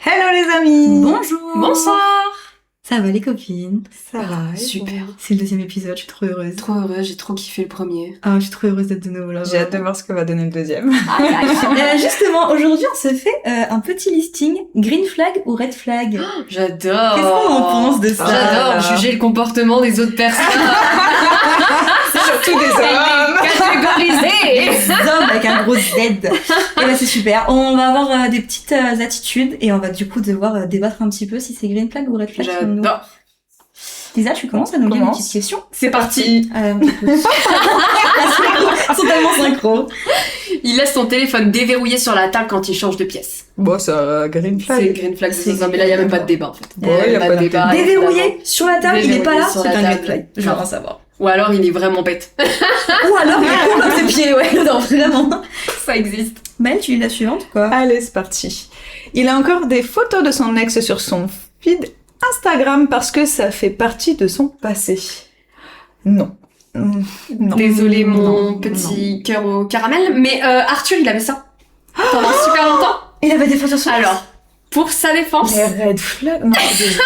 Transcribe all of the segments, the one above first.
Hello les amis. Bonjour. Bonsoir. Ça va les copines? Ça va. Super. C'est le deuxième épisode, je suis trop heureuse. Trop heureuse, j'ai trop kiffé le premier. Ah, je suis trop heureuse d'être de nouveau là. J'ai hâte de voir ce que va donner le deuxième. Justement, aujourd'hui on se fait un petit listing green flag ou red flag. J'adore. Qu'est-ce qu'on en pense de ça? J'adore juger le comportement des autres personnes. Surtout des hommes. Catégoriser. Des hommes avec un gros Z. Et ben c'est super. On va avoir des petites attitudes et on va du coup devoir débattre un petit peu si c'est green flag ou red flag. selon nous. J'adore. Lisa, tu commences à nous dire une petite question. C'est parti. Ils sont tellement synchro. Il laisse son téléphone déverrouillé sur la table quand il change de pièce. Bon, ça green C'est flag. green flag. C'est Mais là, il y a même pas de débat en fait. Ouais, y a pas de débat. Déverrouillé sur la table, il est pas là, Déverrouillé sur c'est la un red table. flag. Je veux rien savoir. Ou alors il est vraiment bête. Ou alors il est con comme ses pieds, ouais, non, vraiment. Ça existe. Maëlle, tu es la suivante, quoi. Allez, c'est parti. Il a encore des photos de son ex sur son feed Instagram parce que ça fait partie de son passé. Non. Non. Désolé mon Non, petit cœur au caramel, mais Arthur il avait ça pendant super longtemps. Il avait des photos sur Alors, pour sa défense, Les red flags. Non, désolé.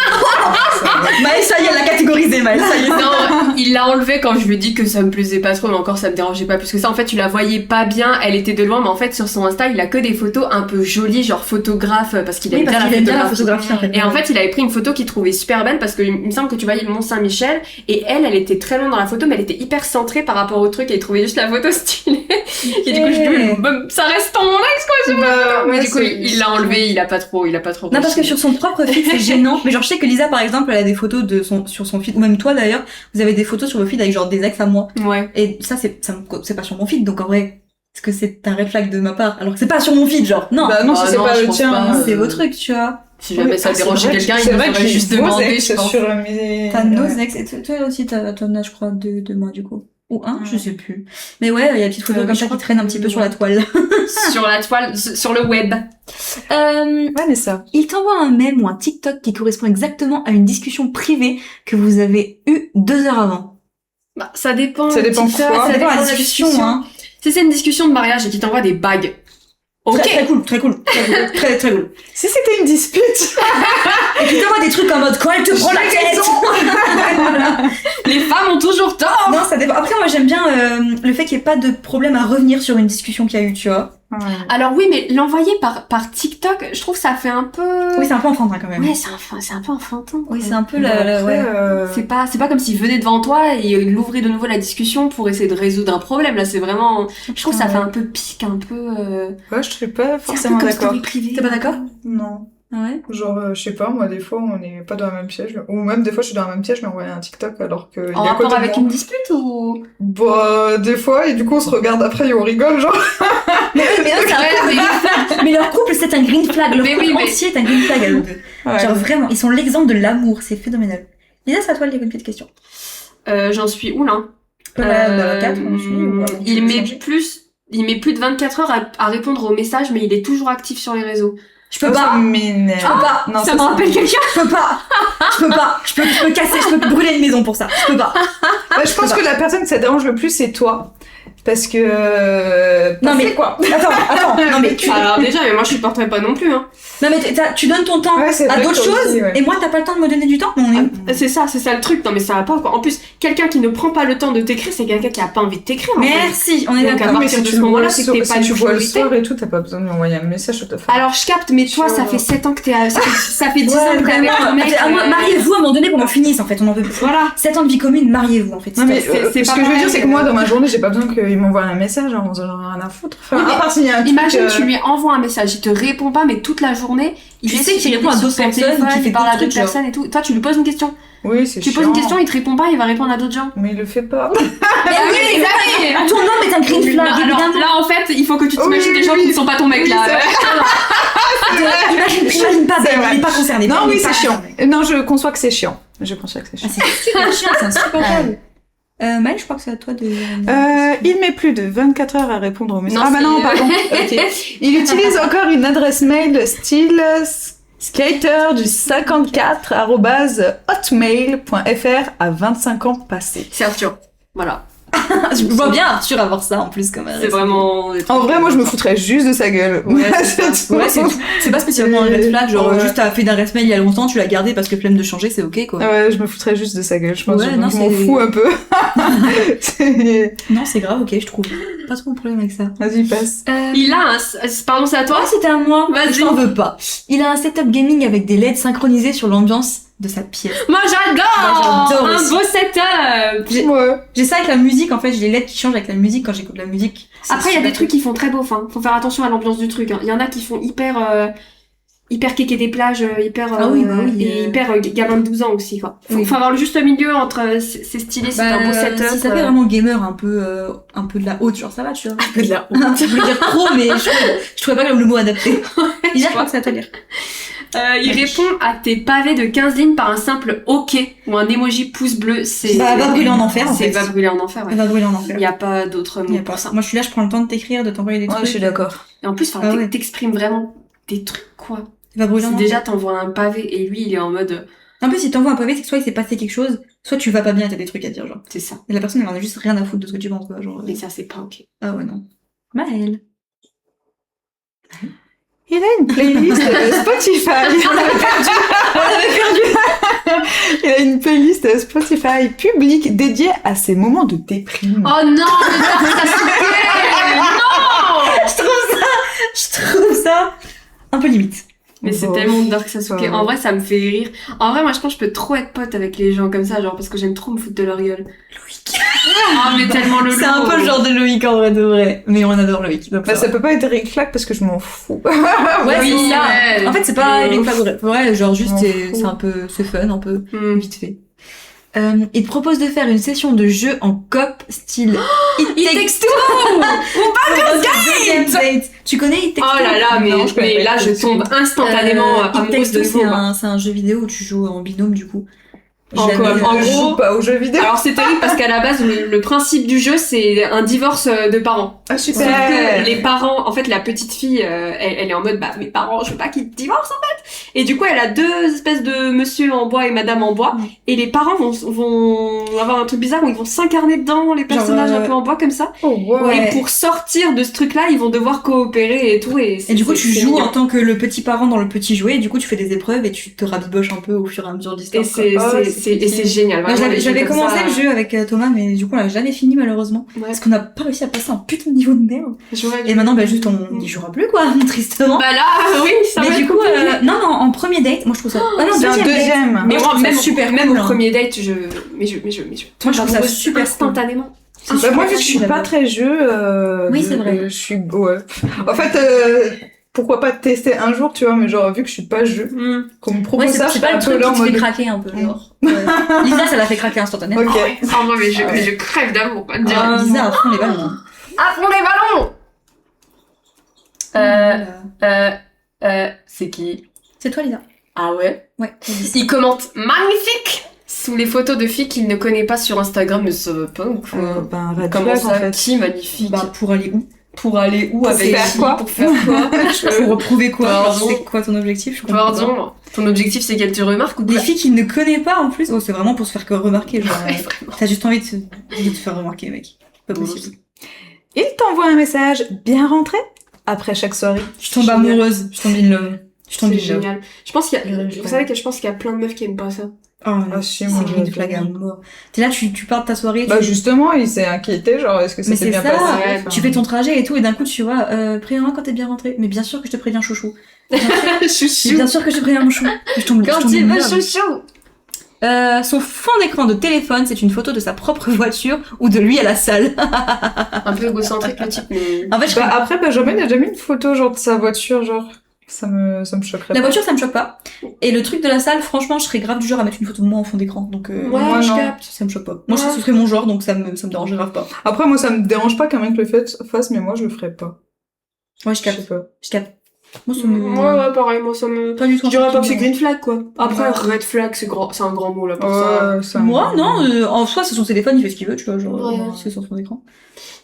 Maëlle, ça y est, elle l'a catégorisé, Maëlle, ça y est. non, il l'a enlevé quand je lui ai dit que ça me plaisait pas trop, mais encore ça me dérangeait pas plus que ça. En fait, tu la voyais pas bien, elle était de loin, mais en fait sur son Insta, il a que des photos un peu jolies, genre photographe, parce qu'il aime bien la photographie. en fait. Et en fait, il avait pris une photo qu'il trouvait super belle parce qu'il me semble que tu voyais le Mont Saint-Michel et elle était très loin dans la photo, mais elle était hyper centrée par rapport au truc et il trouvait juste la photo stylée. Et du coup, ça reste ton ex quoi, je sais pas. Mais ouais, du coup, c'est- il l'a enlevé, il a pas trop. Non, parce que sur son propre feed, c'est gênant. Mais genre, je sais que Lisa, par exemple, elle a des photos sur son feed, ou même toi d'ailleurs, vous avez des photos sur vos feed avec genre des ex à moi. Ouais. Et ça, c'est pas sur mon feed, donc en vrai, est-ce que c'est un red flag de ma part? Alors que c'est pas sur mon feed, genre. Non. Bah non, Ah si c'est non, pas je le pense tien. pas. C'est vos trucs, tu vois. Si jamais ça c'est dérangeait vrai que- quelqu'un, c'est il vrai que devrait j'ai juste vos demander, ex je pense. sur mes... T'as nos ex, et toi aussi, t'as ton âge, je crois, de moi, du coup. Ou un, je sais plus. Mais ouais, il y a des petites photos comme je ça crois qui traînent un que- petit peu sur la toile. Sur la toile, sur le web. Vanessa. Il t'envoie un mème ou un TikTok qui correspond exactement à une discussion privée que vous avez eue 2 heures avant. Bah, ça dépend. Ça dépend TikTok, quoi Ça dépend de de la discussion, hein. Si c'est une discussion de mariage et qu'il t'envoie des bagues. Ok. Très cool, très cool, très cool. Si c'était une dispute. Et puis t'envoies des trucs en mode quoi, elle te prend la tête. Voilà. Les femmes ont toujours tort. Non, ça dépend. Après, moi j'aime bien le fait qu'il n'y ait pas de problème à revenir sur une discussion qu'il y a eu, tu vois. Alors oui, mais l'envoyer par TikTok, je trouve que ça fait un peu. Oui, c'est un peu enfantin quand même. Ouais, c'est un peu enfantin. Oui, quoi. c'est un peu Après, ouais. C'est pas comme s'il venait devant toi et il ouvrait de nouveau la discussion pour essayer de résoudre un problème. Là, c'est vraiment. Je trouve que ça fait un peu pique, un peu. Ouais, je suis pas C'est un forcément peu comme d'accord. story privée. T'es pas d'accord? Non. Ouais. Genre, je sais pas, moi, des fois, on n'est pas dans la même piège. Ou même, des fois, je suis dans la même piège, mais on voit un TikTok alors que. En rapport avec une dispute ou. Bah, des fois, et du coup, on se regarde après et on rigole, genre. Mais leur couple, c'est un green flag. Leur Mais couple oui, mais- entier est un green flag à eux deux. Ouais. Genre vraiment, ils sont l'exemple de l'amour, c'est phénoménal. Lisa, c'est à toi de lire une petite question. J'en suis où là Dans la 4, on suit, ou il met plus de 24 heures à répondre aux messages, mais il est toujours actif sur les réseaux. Je peux Ça pas. m'énerve. Je peux pas. Non, ça me rappelle quelqu'un. Je peux pas. Je peux pas. Je peux casser, je peux brûler une maison pour ça. Je peux pas. Ouais, je pense que la personne que ça dérange le plus, c'est toi. Parce que. Non, mais- c'est quoi Attends. Non mais Alors déjà, mais moi je supporterais pas non plus. Hein. non mais tu donnes ton temps Ouais, c'est à vrai d'autres que toi choses aussi, ouais. et moi t'as pas le temps de me donner du temps. On est... C'est ça le truc. Non mais ça va pas quoi. En plus, quelqu'un qui ne prend pas le temps de t'écrire, c'est quelqu'un qui a pas envie de t'écrire. en fait. Merci, on est Donc, d'accord. à mais partir si de tu ce moment-là, vois c'est le que t'es soir- pas si une tu vois le priorité. soir et tout, t'as pas besoin de lui envoyer un message, tout à fait. Alors je capte, mais toi, ça fait 7 ans que t'es. Ça fait 10 ans que t'es avec ton mec. Mariez-vous à un moment donné qu'on en finisse en fait, on en veut plus. Voilà. 7 ans de vie commune, mariez-vous en fait. Non mais c'est ce pas que je veux mal, dire c'est que moi dans ma journée j'ai pas besoin qu'il m'envoie un message, hein, j'en ai rien à foutre. Enfin, Oui, mais à part s'il y a un Imagine, truc, tu lui envoies un message, il te répond pas, mais toute la journée, Tu sais qu'il répond à sur d'autres son personnes, téléphone, qu'il fait il parle à d'autres d'autres trucs, personnes et tout. Toi, tu lui poses une question. Oui, c'est Tu chiant. poses une question, il te répond pas, il va répondre à d'autres gens. Mais il le fait pas. Mais oui, ton homme est un green flag, Alors, évidemment. là, en fait, il faut que tu t'imagines Oui, des gens oui. qui ne sont pas ton mec, Oui, là. Imagine pas, C'est Ben, vrai. il est pas concerné. Non, Ben, il oui, est pas c'est chiant. concerné. Non, je conçois que c'est chiant. Je conçois que c'est Ah, chiant. c'est super chiant, c'est insupportable. Maëlle, je crois que c'est à toi de... Il met plus de 24 heures à répondre aux messages. Non, Ah bah c'est- non, pardon. Ok. Il utilise encore une adresse mail style skater du 54 @hotmail.fr à 25 ans passés. C'est Arthur. Voilà. Je vois bien Arthur avoir ça en plus comme C'est vraiment... En vrai, moi, je me foutrais juste de sa gueule. Ouais, c'est Ouais, c'est tout. C'est pas spécialement un red flag, genre Ouais. juste t'as fait d'adresse mail il y a longtemps, tu l'as gardé parce que flemme de changer, c'est ok quoi. Ouais, je me foutrais juste de sa gueule, je pense. Ouais, je non, m'en c'est- fous un peu. C'est- Non, c'est grave, ok, je trouve. Pas trop de problème avec ça. Vas-y, passe. Il a un... Pardon, c'est à toi? Ah, c'était à moi. Vas-y. Je t'en veux pas. Il a un setup gaming avec des LED synchronisés sur l'ambiance de sa pièce. Moi, j'adore! Moi, j'adore Un aussi. beau setup! Ouais. J'ai ça avec la musique, en fait, j'ai les LED qui changent avec la musique quand j'écoute la musique. C'est Après, il y a super des trucs qui font très beau, enfin, faut faire attention à l'ambiance du truc. Il y en a qui font hyper kéké des plages, hyper Ah oui, bah oui, et hyper gamin de 12 ans aussi, quoi. Faut, Oui. faut avoir le juste milieu entre c'est stylé, c'est un beau setup. Si ça fait vraiment gamer un peu de la haute, genre ça va, tu vois. peu de la Je voulais dire pro, mais je trouvais pas comme le mot adapté. Déjà, je crois que c'est à toi de lire. Il répond à tes pavés de 15 lignes par un simple OK ou un emoji pouce bleu. C'est Va brûler en enfer, en C'est fait. va brûler en enfer, ouais. Elle va brûler en enfer. Il y a pas d'autre Il y mot a pas pour ça. Moi, je suis là, je prends le temps de t'écrire, de t'envoyer des Ouais, trucs. je suis d'accord. Et en plus, Ah ouais. t'exprimes vraiment des trucs, quoi. Elle va brûler en Si enfer. déjà t'envoies un pavé et lui, il est en mode, En plus, si t'envoies un pavé, c'est que soit il s'est passé quelque chose, soit tu vas pas bien et t'as des trucs à dire, genre. c'est ça. Et la personne, elle en a juste rien à foutre de ce que tu penses, quoi, genre. Mais ça, c'est pas OK. Ah ouais, non. Maëlle. Il a une playlist Spotify. On avait perdu. Il a une playlist Spotify publique dédiée à ses moments de déprime. Oh non, mais ça Non! Je trouve ça un peu limite. Mais c'est Bon. tellement dark Sasuke. Ouais. En vrai, ça me fait rire. En vrai, moi, je pense que je peux trop être pote avec les gens comme ça, genre, parce que j'aime trop me foutre de leur gueule. Loïc. Oh, mais tellement le C'est un peu le genre de Loïc en vrai de vrai. Mais on adore Loïc. Donc Bah, ça ça va. peut pas être Rick Flag parce que je m'en fous. Ouais, Oui, c'est ça. ouais. En fait, c'est pas Mais- Eric Flag vrai, genre juste M'en c'est fous. un peu, c'est fun, un peu Hmm. vite fait. Il te propose de faire une session de jeu en cop style Il texte tout! Game date. Tu connais It Takes Oh Two là là, mais, Non, je connais mais pas là, je It Takes tombe instantanément It amoureuse Takes de Two, nouveau. c'est un jeu vidéo où tu joues en binôme du coup. En Je coop. l'avais- En Je gros- joue pas aux jeux vidéo. Alors c'est terrible parce qu'à la base le principe du jeu c'est un divorce de parents. Ah, Sauf super. que les parents, en fait la petite fille, elle est en mode bah mes parents je veux pas qu'ils divorcent en fait. Et du coup elle a deux espèces de monsieur en bois et madame en bois. Mm. Et les parents vont avoir un truc bizarre où ils vont s'incarner dedans les personnages un peu en bois comme ça. Oh, wow. Ouais. Et pour sortir de ce truc là ils vont devoir coopérer et tout. Et Et du coup, tu joues mignon. en tant que le petit parent dans le petit jouet, et du coup, tu fais des épreuves et tu te rabiboches un peu au fur et à mesure de l'histoire. Et c'est quoi. Ah, c'est génial. Moi, vraiment, les j'avais jeux comme commencé ça. le jeu avec Thomas, mais du coup, on l'a jamais fini malheureusement. Ouais. Parce qu'on n'a pas réussi à passer un putain de niveau de merde. J'aurais Et dû- maintenant, bah, juste, on n'y jouera plus, quoi, tristement. Bah là, oui, ça mais va du être coup, compliqué. non, en premier date, moi, je trouve ça. Ah non, C'est un date. deuxième. Mais je moi, trouve ça même, super même cool, au hein. premier date, je Moi, je tombe trouve ça amoureuse super cool. instantanément. Bah, moi, vu que je suis pas très jeu, Oui, c'est vrai. Je suis, ouais. En fait, pourquoi pas tester un jour, tu vois, mais genre, vu que je suis pas jeu, qu'on me Ouais, propose ça, je c'est suis pas un le peu truc là en qui te fait mode. craquer un peu, genre. Ouais. Lisa, ça l'a fait craquer instantanément. Ok. Oh, moi, mais je crève d'amour, quoi, de dire. Ah, Lisa, à fond les ballons. hein. À fond les ballons! C'est qui? C'est toi, Lisa. Ah ouais? Ouais. Il commente magnifique sous les photos de filles qu'il ne connaît pas sur Instagram, mais ça va pas ou quoi? Ben, red Comment flag, ça? en fait. Qui magnifique? Bah, pour aller où? Pour aller où Pour avec faire qui? quoi? Pour faire quoi? Pour retrouver quoi? Pardon. Genre, c'est quoi ton objectif? Je comprends pas. Pardon. Ton objectif c'est qu'elle te remarque ou Des quoi? filles qu'il ne connaît pas en plus, oh, c'est vraiment pour se faire remarquer. Genre, Ouais, vraiment. t'as juste envie de te faire remarquer, mec. Pas possible. Il t'envoie un message bien rentré après chaque soirée. Je tombe Génial. amoureuse, je tombe in love. Je tombe C'est in love. génial. Je pense qu'il y a, Génial. vous savez que je pense qu'il y a plein de meufs qui aiment pas ça. Oh, Ah, si, moi, c'est green je- flag à mort. T'es là, tu pars de ta soirée, Bah, tu, justement, il s'est inquiété, genre, est-ce que ça Mais s'est c'est bien ça. passé? Ouais, Enfin, tu fais ton trajet et tout, et d'un coup, tu vois, préviens-moi quand t'es bien rentré. Mais bien sûr que je te préviens, chouchou. Mais bien sûr que je te préviens, mon chou. Je tombe Quand je tombe il in veut love. chouchou. Son fond d'écran de téléphone, c'est une photo de sa propre voiture ou de lui à la salle. Un peu égocentrique le type, mais. En fait, je Bah, après, Benjamin, il a déjà mis une photo, genre, de sa voiture, genre. Ça me choquerait La pas. voiture, ça me choque pas. Et le truc de la salle, franchement, je serais grave du genre à mettre une photo de moi en fond d'écran. Donc, Ouais, moi, je non. capte. ça me choque pas. Moi, je sais Ouais. que ce serait mon genre, donc ça me dérange grave pas. Après, moi, ça me dérange pas qu'un mec le fasse, mais moi, je le ferais pas. Ouais, je Je capte. sais pas. Je capte. Moi, ça me... Ouais, pareil, moi ça me... Pas du tout. Je dirais pas que c'est green flag, quoi. Après, Ouais. red flag, c'est un grand mot, là, pour ça. Moi, non, en soi, c'est son téléphone, il fait ce qu'il veut, tu vois, genre, Ouais. c'est sur son écran.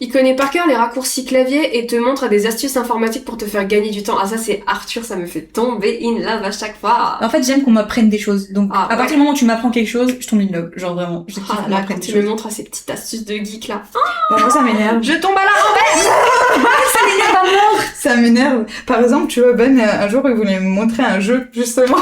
Il connaît par cœur les raccourcis clavier et te montre des astuces informatiques pour te faire gagner du temps. Ah, ça, c'est Arthur, ça me fait tomber in love à chaque fois. En fait, j'aime qu'on m'apprenne des choses. Donc, Ah, à partir du moment où tu m'apprends quelque chose, je tombe in love. Genre, vraiment, je kiffe Ah qu'on là, m'apprenne quand des tu me choses. montres ces petites astuces de geek, là. Bah, moi, ça m'énerve. Je tombe à la Ça m'énerve. Par exemple, tu vois, Ben, un jour, il voulait me montrer un jeu, justement,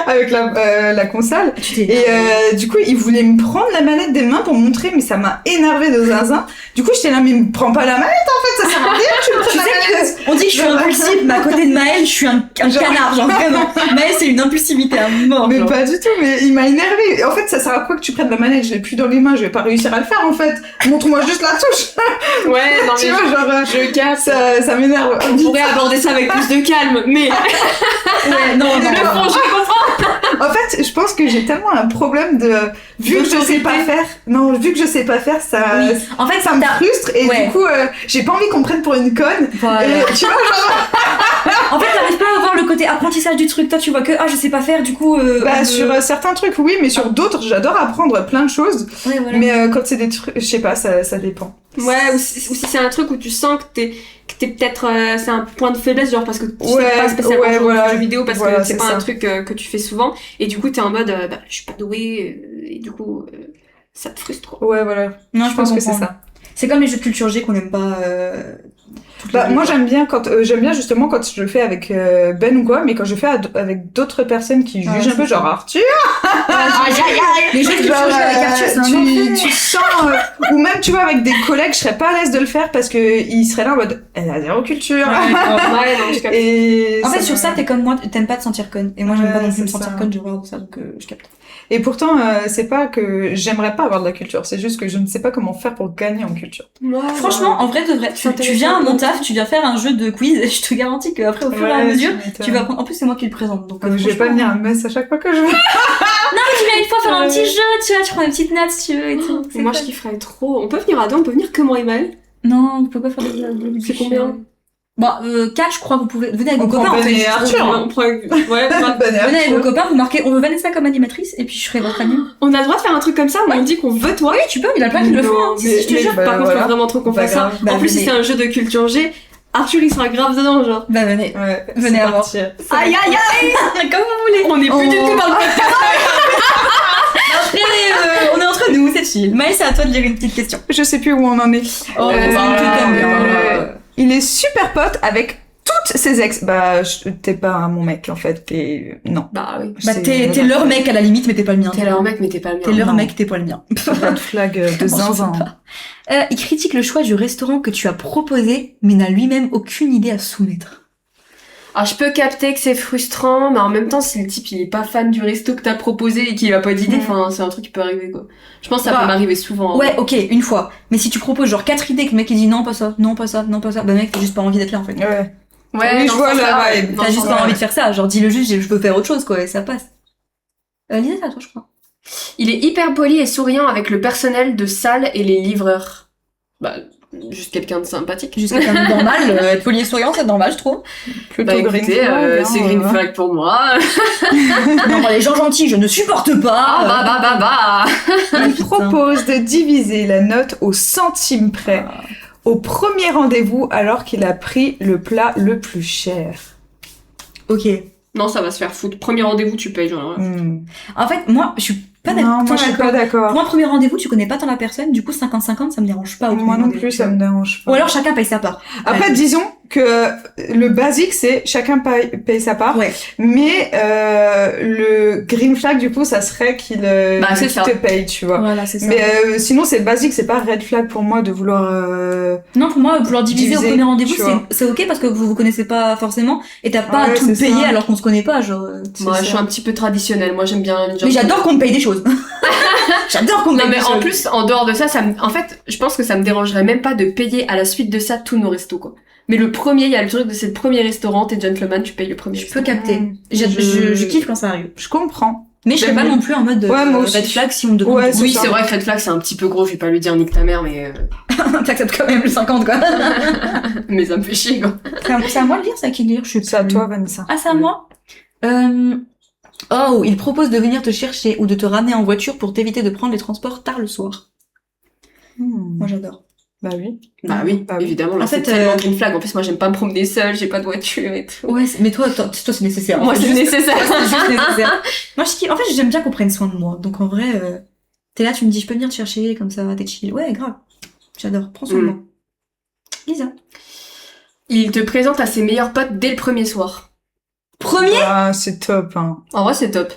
avec la console. Et du coup, il voulait me prendre la manette des mains pour montrer, mais ça m'a énervé de zinzin. Du coup, j'étais là, mais me prends pas la manette, en fait, ça sert à rien, tu me prends la manette. On dit que je suis impulsive, mais à côté de Maëlle, je suis un canard, genre vraiment. Maëlle, c'est une impulsivité à mort. Mais genre. pas du tout, mais il m'a énervé. En fait, ça sert à quoi que tu prennes la manette? Je l'ai plus dans les mains, je vais pas réussir à le faire, en fait. Montre-moi juste la touche. Ouais, non, Tu mais vois, genre, je capte. ça m'énerve. On pourrait aborder ça avec plus de calme, mais Ouais, non, le fond, je comprends. En fait, je pense que j'ai tellement un problème vu que je sais pas faire. Non, vu que je sais pas faire, ça, Oui. En fait, ça me frustre et Ouais. du coup, j'ai pas envie qu'on me prenne pour une conne. Voilà. Et, tu vois, genre, En fait, t'arrives pas à voir le côté apprentissage du truc. Toi, tu vois que, je sais pas faire, du coup, sur certains trucs, oui, mais sur d'autres, j'adore apprendre plein de choses. Ouais, voilà. Mais quand c'est des trucs, je sais pas, ça dépend. Ouais, ou si c'est un truc où tu sens que t'es peut-être c'est un point de faiblesse, genre parce que tu Ouais, sais pas spécialement ouais, jouer voilà. aux jeux vidéo parce Voilà, que c'est c'est pas ça. un truc que tu fais souvent et du coup t'es en mode je suis pas douée et du coup ça te frustre quoi. Ouais, voilà. Non, Je pense que c'est ça. C'est comme les jeux de culture G qu'on aime pas. Bah, moi j'aime bien justement quand je le fais avec Ben ou quoi, mais quand je fais avec d'autres personnes qui Ouais, jugent un peu, c'est genre ça. Arthur, Les jeux de culture genre, G avec Arthur, c'est un enfer. tu sens, ou même tu vois avec des collègues, je serais pas à l'aise de le faire parce que ils seraient là en mode, elle a zéro culture. Ouais, non, je capte. Et En fait, me- sur ça, t'es comme moi, t'aimes pas te sentir conne. Et moi, j'aime Ouais, pas non plus c'est me sentir ça. conne, j'ai horreur de ça, donc je capte. Et pourtant, c'est pas que j'aimerais pas avoir de la culture, c'est juste que je ne sais pas comment faire pour gagner en culture. Ouais, Franchement, en vrai de vrai, tu viens à mon taf, tu viens faire un jeu de quiz, et je te garantis qu'après, au fur et à mesure, tu vas prendre. En plus, c'est moi qui le présente, donc. Je vais pas venir à Metz à chaque fois que je veux. Tu viens une fois faire un petit jeu, tu vois, tu prends une petite natte si tu veux et tout. C'est moi cool. je kifferais trop. On peut venir à deux, on peut venir que moi et Maëlle. Non, vous pouvez pas faire des C'est combien? Bon, 4, je crois, vous pouvez. Venez avec On vos prend copains, en Ben fait. et Arthur. On prend ouais, Bonne Venez avec Arthur. vos copains, vous marquez, on veut Vanessa comme animatrice, et puis je serai votre anime. on a le droit de faire un truc comme ça, mais on dit qu'on veut toi. Oui, tu peux, il y en a plein qui le font. Non, Hein. mais Si, je te mais jure. bah, par contre, voilà. faut vraiment trop qu'on Pas fasse ça. grave. Bah, En plus, si venez. c'est un jeu de culture G, Arthur il sera grave dedans, genre. Bah, venez. Ouais, Venez c'est à parti. Aïe aïe aïe! Comme vous voulez. On est plus du tout dans le podcast. Après, on est entre nous, c'est chill. Maëlle, c'est à toi de lire une petite question. Je sais plus où on en est. Oh, t'aimes bien. Il est super pote avec toutes ses ex. Bah, t'es pas mon mec, en fait. Non. Bah oui. Bah, t'es leur mec à la limite, mais t'es pas le mien. T'es leur mec, mais t'es pas le mien. T'es leur Non. mec, t'es pas le mien. Red flag de zinzin. Il critique le choix du restaurant que tu as proposé, mais n'a lui-même aucune idée à soumettre. Alors je peux capter que c'est frustrant, mais en même temps, si le type il est pas fan du resto que t'as proposé et qu'il a pas d'idée, enfin c'est un truc qui peut arriver quoi. Je pense que ça Bah, peut m'arriver souvent. hein. Ouais, ok, une fois. Mais si tu proposes genre 4 idées que le mec il dit non, pas ça, non, pas ça, non, pas ça, bah mec, t'as juste pas envie d'être là en fait. Ouais. Ouais, Oui, dans je ce vois sens-là, la ouais. vibe. Dans T'as ce juste sens-là. pas envie de faire ça, genre dis le juste, je peux faire autre chose quoi, et ça passe. Lisa, c'est à toi je crois. Il est hyper poli et souriant avec le personnel de salle et les livreurs. Bah, juste quelqu'un de sympathique. Juste quelqu'un de normal, être poli et souriant, c'est normal je trouve. Plutôt Bah green écoutez, flag, c'est hein, green ouais. flag pour moi. Non, les gens gentils, je ne supporte pas. Ah bah. Il propose de diviser la note au centime près au premier rendez-vous alors qu'il a pris le plat le plus cher. Ok. Non, ça va se faire foutre. Premier rendez-vous, tu payes, genre. En fait, moi, je suis pas Non, moi je suis pas d'accord. Pour un premier rendez-vous, tu connais pas tant la personne, du coup 50-50, ça me dérange pas. au Moi premier non rendez-vous, plus, tu ça vois. me dérange pas. Ou alors chacun paye sa part. Après, Ouais. disons que le basique, c'est chacun paye sa part. Ouais. Mais le green flag, du coup, ça serait qu'il Bah, c'est ça. te paye, tu vois. Voilà, c'est ça. Mais sinon, c'est basique, c'est pas red flag pour moi de vouloir... Non, pour moi, vouloir diviser au diviser, premier rendez-vous, tu vois. c'est ok parce que vous vous connaissez pas forcément et t'as pas à Ouais, tout c'est payer ça. alors qu'on se connaît pas, genre. Moi, je suis un petit peu traditionnelle. Moi, j'aime bien les gens. Mais j'adore qu'on me paye des choses. J'adore qu'on me Non, paye mais des en choses. plus, en dehors de ça, en fait, je pense que ça me dérangerait même pas de payer à la suite de ça tous nos restos, quoi. Mais le premier, il y a le truc de c'est le premier restaurant, t'es gentleman, tu payes le premier. Je peux capter. Mm. Je kiffe quand ça arrive. Je comprends. Mais je serais pas non plus en mode moi red aussi. flag si on me demande. Ouais, Oui, ça. c'est vrai que red flag, c'est un petit peu gros, je vais pas lui dire nique ta mère, mais T'acceptes quand même le 50, quoi. mais ça me fait chier, quoi. C'est à moi de lire, c'est à qui de lire? Je sais C'est à plus. toi, Vanessa. Ah, c'est à moi? Oh, il propose de venir te chercher ou de te ramener en voiture pour t'éviter de prendre les transports tard le soir. Moi, j'adore. Bah oui. Bah oui, Bah oui. évidemment, là, En c'est fait, tellement green flag. En plus, moi, j'aime pas me promener seule, j'ai pas de voiture et tout. Ouais, mais toi, c'est nécessaire. Moi, c'est juste- nécessaire. Toi, c'est juste nécessaire. Moi, en fait, j'aime bien qu'on prenne soin de moi. Donc, en vrai, t'es là, tu me dis, je peux venir te chercher, comme ça, t'es chill. Ouais, grave. J'adore. Prends soin de moi. Lisa. Il te présente à ses meilleurs potes dès le premier soir. Premier? Ah, c'est top, hein. En vrai, c'est top.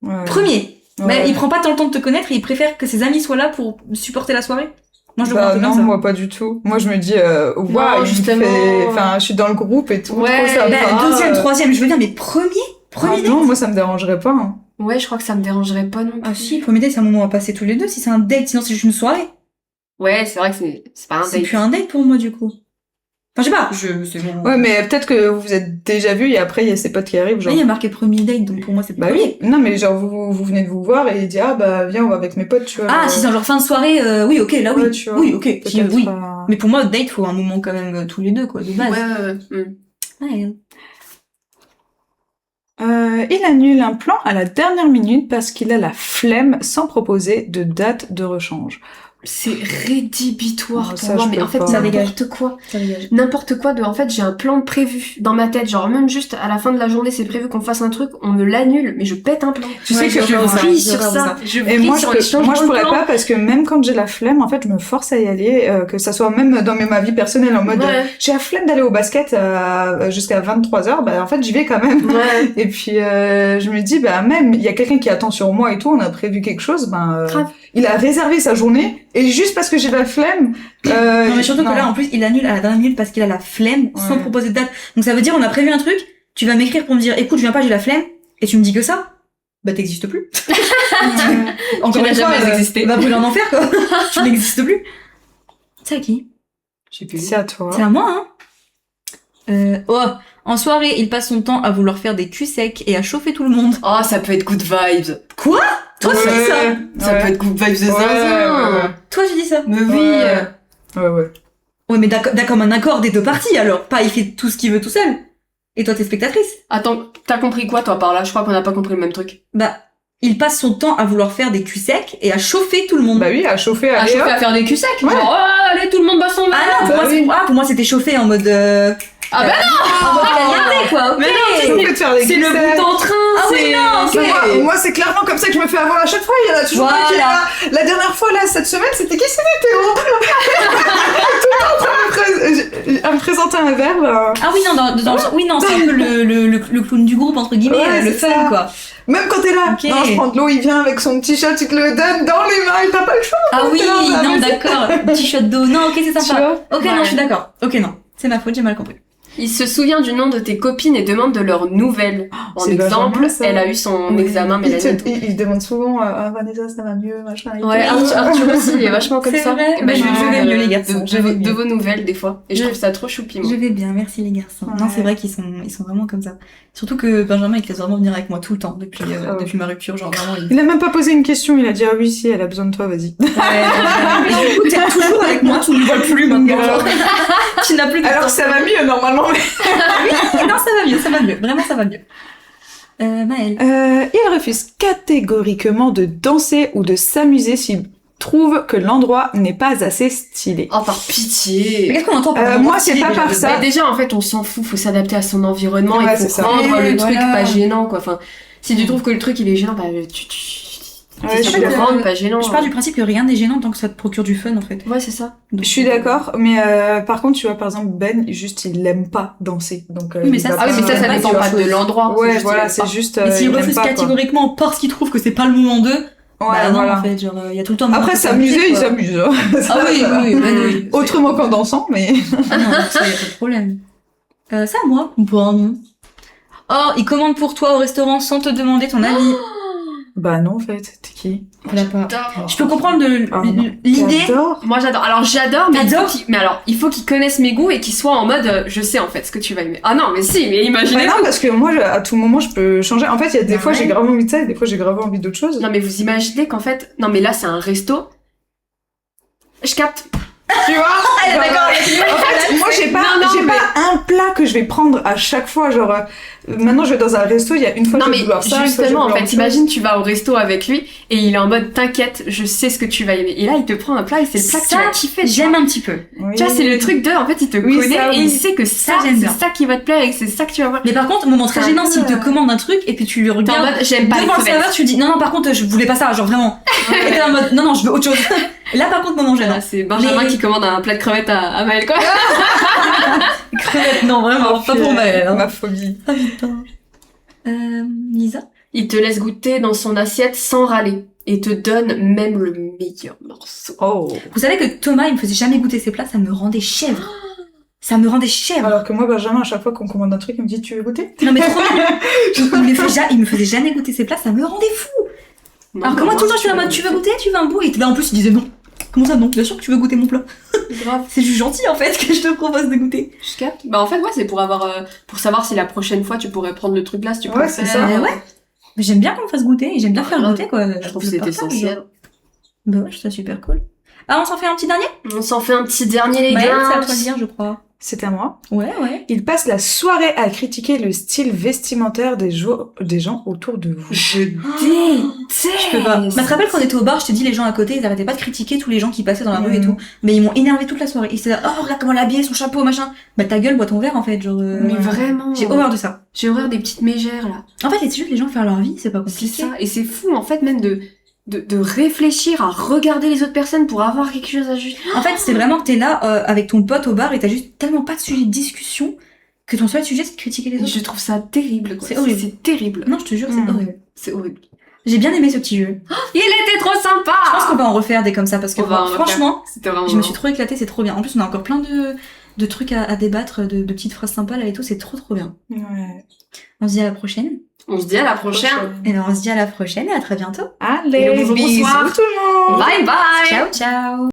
Ouais. Premier. Ouais. Mais il prend pas tant le temps de te connaître et il préfère que ses amis soient là pour supporter la soirée. Moi, je le vois un Bah peu non, comme ça. moi pas du tout. Moi je me dis, waouh, Non, il justement. fait... Enfin, je suis dans le groupe et tout, Ouais, trop sympa. Bah, deuxième, troisième, je veux dire, mais premier? Premier date? non, moi ça me dérangerait pas. Hein. Ouais, je crois que ça me dérangerait pas non plus. Ah si, premier date, c'est un moment à passer tous les deux. Si c'est un date, sinon c'est juste une soirée. Ouais, c'est vrai que c'est pas un C'est date. plus un date pour moi, du coup. Enfin, je sais pas, c'est bon. Ouais, mais peut-être que vous vous êtes déjà vus et après il y a ses potes qui arrivent, Là, genre. il y a marqué premier date, donc pour moi, c'est Bah oui, non mais genre vous venez de vous voir et il dit ah bah viens on va avec mes potes, tu vois. Ah, si c'est un genre fin de soirée, oui, ok, là, oui. Ouais, tu vois, Oui, ok, si, peut-être, oui. Mais pour moi, date, faut un moment quand même tous les deux, quoi, de base. Ouais. Ouais. Il annule un plan à la dernière minute parce qu'il a la flemme sans proposer de date de rechange. C'est rédhibitoire Oh, pour ça, moi, je mais peux en fait, pas. c'est Ça dégage. n'importe quoi. Ça dégage. N'importe quoi en fait, j'ai un plan prévu dans ma tête, genre même juste à la fin de la journée, c'est prévu qu'on fasse un truc, on me l'annule, mais je pète un plan. Tu Ouais, sais que je vois ça. vrille je sur vois ça. Je Et vrille moi, sur les changements je de pourrais plan. pas parce que même quand j'ai la flemme, en fait, je me force à y aller, que ça soit même dans ma vie personnelle en mode, Ouais. j'ai la flemme d'aller au basket jusqu'à 23h, bah en fait, j'y vais quand même. Ouais. Et puis, je me dis, bah même, il y a quelqu'un qui attend sur moi et tout, on a prévu quelque chose, ben, Grave. il a réservé sa journée, et juste parce que j'ai la flemme, Non, mais surtout que là, en plus, il annule à la dernière minute parce qu'il a la flemme sans Ouais. proposer de date. Donc ça veut dire, on a prévu un truc, tu vas m'écrire pour me dire, écoute, je viens pas, j'ai la flemme, et tu me dis que ça, bah t'existes plus. Encore n'as une fois, jamais existé. va brûler en enfer, quoi. Tu n'existes plus. C'est à qui? Je sais plus. c'est à toi. C'est à moi, hein. En soirée, il passe son temps à vouloir faire des culs secs et à chauffer tout le monde. Oh, ça peut être good vibes. Quoi? Toi, tu dis ça? Ça peut être good vibes de zinzin. Toi, tu dis ça? Mais oui. Ouais. Ouais, mais d'accord, un accord des deux parties, alors. Pas, il fait tout ce qu'il veut tout seul. Et toi, t'es spectatrice. Attends, t'as compris quoi toi par là? Je crois qu'on n'a pas compris le même truc. Bah, il passe son temps à vouloir faire des culs secs et à chauffer tout le monde. Bah oui, à chauffer, À allez, chauffer, hop. à faire des culs secs. Ouais. Genre, oh, allez, tout le monde bat son verre. Ah non, pour Bah moi, oui. pour moi, c'était chauffé en mode, Ah bah en mode caliente, quoi. Mais non, Ça me fait de faire des c'est le culs bout secs. en train. Ah oui, c'est- non, c'est- Moi, c'est clairement comme ça que je me fais avoir à chaque fois. Il y en a toujours un qui est là. La dernière fois, là, cette semaine, c'était qui? C'était Théo. Tout le temps en train à me présenter un verbe. Ah oui, non, oui, non, c'est un peu le clown du groupe, entre guillemets, Ouais, le c'est fun, ça. quoi. Même quand t'es là. Ok. Non, je prends de l'eau, il vient avec son petit shot, il te le donne dans les mains et t'as pas le choix. Ah oui, t'es là, bah, non, mais- d'accord. Petit shot d'eau. Non, ok, c'est Tu sympa. vois? Ok, Ouais. non, je suis d'accord. Ok, non. C'est ma faute, j'ai mal compris. Il se souvient du nom de tes copines et demande de leurs nouvelles. En c'est exemple, Benjamin, ça. elle a eu son Ouais. examen, Il, Mélanie. et tout. il demande souvent ah Vanessa ça va mieux machin et Ouais, tout. Arthur aussi, il est vachement comme C'est ça. vrai. Et Bah, je vais mieux, les garçons. De, Je vais de mieux. vos nouvelles, des fois. Et je Je- trouve ça trop choupi, moi. Je vais bien, merci les garçons. Ouais. Non, c'est vrai qu'ils sont vraiment comme ça. Surtout que Benjamin, il te laisse vraiment venir avec moi tout le temps depuis Grave. depuis ma rupture, genre vraiment. Il a même pas posé une question, il a dit ah oui si elle a besoin de toi vas-y. Ouais, et du coup, t'es toujours avec moi, tu ne me vois plus maintenant. Genre. Tu n'as plus de Alors temps. ça va mieux normalement. Mais... Non, ça va mieux. Vraiment, ça va mieux. Maëlle. Il refuse catégoriquement de danser ou de s'amuser s'il trouve que l'endroit n'est pas assez stylé. Oh, par Mais pitié. qu'est-ce qu'on entend par Moi, c'est pas déjà, par de ça. base? Bah, déjà, en fait, on s'en fout, faut s'adapter à son environnement, Ouais, il c'est faut ça. rendre Et le truc voilà. pas gênant, quoi. Enfin, si tu trouves que le truc il est gênant, bah, Ouais, je tu suis peux le d'accord. rendre pas gênant. Je pars du principe que rien n'est gênant tant que ça te procure du fun, en fait. Ouais, c'est ça. Donc, Je suis d'accord, mais par contre, tu vois, par exemple, Ben, juste, il aime pas danser. Donc, Oui, mais il ça, va c'est- Ah oui, mais ça pas dépend du pas tout. de l'endroit. Ouais, juste, voilà, il c'est aime pas. juste. Mais s'il il aime refuse pas, quoi. catégoriquement parce qu'il trouve que c'est pas le moment d'eux, Ouais, bah non, voilà. en fait, genre, il y a tout le temps... un moment Après, pour s'amuser, il quoi. s'amuse. Hein. Ah oui, oui, oui. Autrement qu'en dansant, mais. Ah non, ça, y a pas de problème. C'est à moi ou pas, non? Oh, il commande pour toi au restaurant sans te demander ton avis. Bah non, en fait. T'es qui? Voilà pas. J'adore. Je peux comprendre Ah non. l'idée. J'adore. Moi j'adore. Alors j'adore, mais T'adores il faut qu'il connaisse mes goûts et qu'il soit en mode je sais en fait ce que tu vas aimer. Ah non, mais si, mais imaginez. Mais non, parce que moi, à tout moment, je peux changer. En fait, il y a des Bah fois, ouais. j'ai grave envie de ça et des fois, j'ai grave envie d'autre chose. Non mais vous imaginez qu'en fait, non mais là c'est un resto. Je capte. Tu vois? Ah, d'accord, En fait, moi, j'ai pas, Non, j'ai mais- pas un plat que je vais prendre à chaque fois. Genre, maintenant, je vais dans un resto, il y a une fois, Non je vais mais vouloir ça, une fois, je vais justement en vouloir fait, autre chose. imagine tu vas au resto avec lui et il est en mode t'inquiète, je sais ce que tu vas aimer. Et là il te prend un plat et c'est le plat que tu vas kiffer. J'aime un petit peu. Oui. Tu vois, c'est le truc de, en fait, il te Oui, connaît ça, et oui. il sait que ça, j'aime c'est bien. ça qui va te plaire et que c'est ça que tu vas voir. Mais par contre, moment très C'est un gênant peu, s'il te commande un truc et puis tu lui T'es en regardes mode, j'aime pas les devant le serveur, crevettes. tu dis non, par contre, je voulais pas ça, genre vraiment. Et t'es en mode non, je veux autre chose. Là, par contre, moment gênant. Voilà, c'est Benjamin Mais- qui commande un plat de crevettes à Maël, quoi. Crevette, non, vraiment, pas pour Maëlle. Hein. Ma phobie. Ah putain. Lisa? Il te laisse goûter dans son assiette sans râler et te donne même le meilleur morceau. Oh. Vous savez que Thomas, il me faisait jamais goûter ses plats, ça me rendait chèvre. Ça me rendait chèvre. Alors que moi, Benjamin, à chaque fois qu'on commande un truc, il me dit, tu veux goûter? Non mais trop bien. Il me faisait jamais goûter ses plats, ça me rendait fou. Non, Alors que moi, tout le temps, je suis en mode, tu veux goûter, tu veux un bout? Et là, en plus, il disait non. Comment ça, non? Bien sûr que tu veux goûter mon plat. Grave. C'est juste gentil, en fait, que je te propose de goûter. Je capte. Bah, en fait, ouais, c'est pour avoir, pour savoir si la prochaine fois tu pourrais prendre le truc là, si tu Ouais, préfères. c'est ça. Ouais. Mais j'aime bien qu'on me fasse goûter, et j'aime bien faire goûter, quoi. Je trouve que Le c'est partage, essentiel. genre. Bah ouais, je trouve ça super cool. Ah, on s'en fait un petit dernier? On s'en fait un petit dernier, les Maëlle, gars. c'est à toi de dire, je crois. C'est à moi. Ouais, ouais. Il passe la soirée à critiquer le style vestimentaire des gens autour de vous. Je déteste. Je peux pas. Mais tu te rappelles quand on était au bar, je t'ai dit, les gens à côté, ils arrêtaient pas de critiquer tous les gens qui passaient dans la rue et tout. Mais ils m'ont énervé toute la soirée. Ils étaient là, oh, regarde comment elle est habillée, son chapeau, machin. Bah ta gueule, bois ton verre, en fait, genre. Mais vraiment. J'ai horreur de ça. J'ai horreur des petites mégères, là. En fait, c'est juste les gens faire leur vie, c'est pas C'est compliqué. ça. Et c'est fou, en fait, même de réfléchir à regarder les autres personnes pour avoir quelque chose à juger. En fait, c'est vraiment que t'es là avec ton pote au bar et t'as juste tellement pas de sujet de discussion que ton seul sujet c'est de critiquer les autres. Je trouve ça terrible, quoi. C'est horrible. C'est terrible. Non, je te jure, c'est horrible. C'est horrible. J'ai bien aimé ce petit jeu. Il était trop sympa! Je pense qu'on va en refaire des comme ça parce que On va en franchement, C'était vraiment. je me suis trop éclatée, c'est trop bien. En plus, on a encore plein de trucs à débattre, de petites phrases sympas là et tout, c'est trop bien. Ouais. On se dit à la prochaine. On se dit à la prochaine. Et alors, on se dit à la prochaine et à très bientôt. Allez, Et le bonjour, bisous bonsoir. tout le monde. Bye bye! Ciao, ciao.